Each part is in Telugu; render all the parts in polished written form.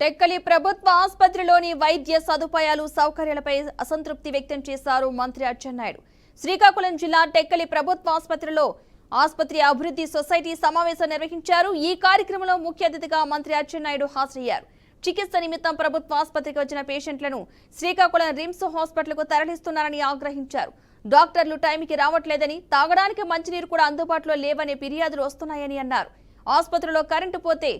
టెక్కలి ప్రభుత్వ ఆసుపత్రిలోని వైద్య సదుపాయాలు సౌకర్యాలపై అసంతృప్తి వ్యక్తం చేశారు మంత్రి అచ్చెన్నాయుడు. శ్రీకాకుళం జిల్లా టెక్కలి ప్రభుత్వ ఆసుపత్రిలో ఆసుపత్రి అభివృద్ధి సొసైటీ సమావేశం నిర్వహించారు. ఈ కార్యక్రమంలో ముఖ్య అతిథిగా మంత్రి అచ్చెన్నాయుడు హాజరయ్యారు. చికిత్స నిమిత్తం ప్రభుత్వ ఆసుపత్రికి వచ్చిన పేషెంట్లను శ్రీకాకుళం రిమ్స్ హాస్పిటల్కు తరలిస్తున్నారని ఆగ్రహించారు. డాక్టర్లు టైంకి రావట్లేదని, తాగడానికి మంచినీరు కూడా అందుబాటులో లేవనే ఫిర్యాదులు వస్తున్నాయని అన్నారు. ఆసుపత్రిలో కరెంటు పోతే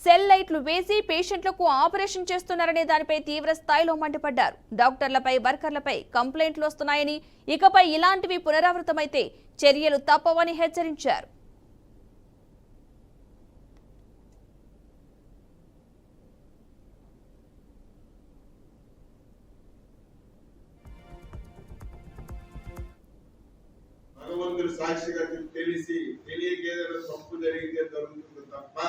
సెల్ లైట్లు వేసి పేషెంట్లకు ఆపరేషన్ చేస్తున్నారనే దానిపై తీవ్ర స్థాయిలో మండిపడ్డారు. డాక్టర్లపై, వర్కర్లపై కంప్లైంట్లు వస్తున్నాయని, ఇకపై ఇలాంటివి పునరావృతమైతే చర్యలు తప్పవని హెచ్చరించారు. భగవంతుడు సాక్షిగా తెలిసి తెలియక ఏదైనా తప్పు జరిగితే జరుగుతుంది తప్ప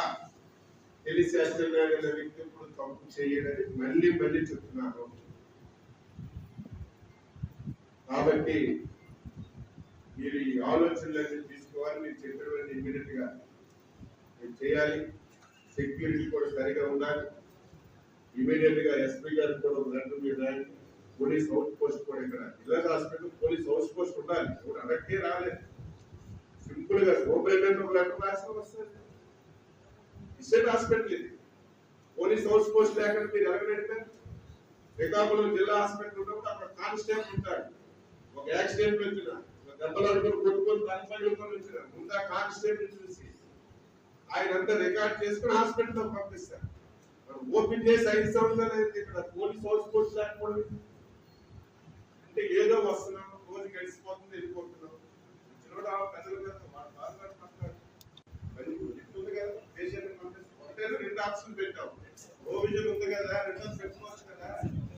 తెలిసి అచ్చెన్నాయుడు వ్యక్తి ఇప్పుడు తప్పు చేయడని మళ్ళీ మళ్ళీ చెప్తున్నాను. కాబట్టి మీరు ఈ ఆలోచనలన్నీ తీసుకోవాలి. మీరు చెప్పినవన్నీ ఇమీడియట్ గా మీరు చేయాలి. సెక్యూరిటీ కూడా సరిగా ఉండాలి. ఇమీడియట్ గా ఎస్పీ గారికి కూడా లెటర్ మీద పోలీస్ అవుట్ పోస్ట్ కూడా ఇక్కడ జిల్లా హాస్పిటల్ పోలీస్ అవుట్ పోస్ట్ ఉండాలి. ఇప్పుడు అడక్కే రాలేదు. సింపుల్ గా మొబైల్ ఒక లెటర్ రాసిన వస్తుంది. ఇస్టేట్ హాస్పిటల్ ఇది. పోలీస్ అవుట్ పోస్ట్ లేకుండా మీరు ఎలాగంటే శ్రీకాకుళం జిల్లా హాస్పిటల్ ఉన్నప్పుడు అక్కడ కానిస్టేబుల్ ఉంటాడు. ఒక యాక్సిడెంట్ వచ్చిన దెబ్బలు అనుకుని కొట్టుకొని తనపడుకొని వచ్చిన ముందు కానిస్టేబుల్ చూసి ఆయన అంతా రికార్డ్ చేసుకుని హాస్పిటల్లో పంపిస్తారు. ఓపెన్ చేసి 5 సంవత్సరాలు అయితే ఇక్కడ పోలీస్ అవుట్ పోస్ట్ లేకపోవడం అంటే ఏదో వస్తున్నాం, రోజు గడిచిపోతుంది, వెళ్ళిపోతున్నాం. చిన్నోడు ప్రజల మీద బాధపడుతున్నారు. పేషెంట్ పంపిస్తే 2 ఆప్షన్ పెట్టాం.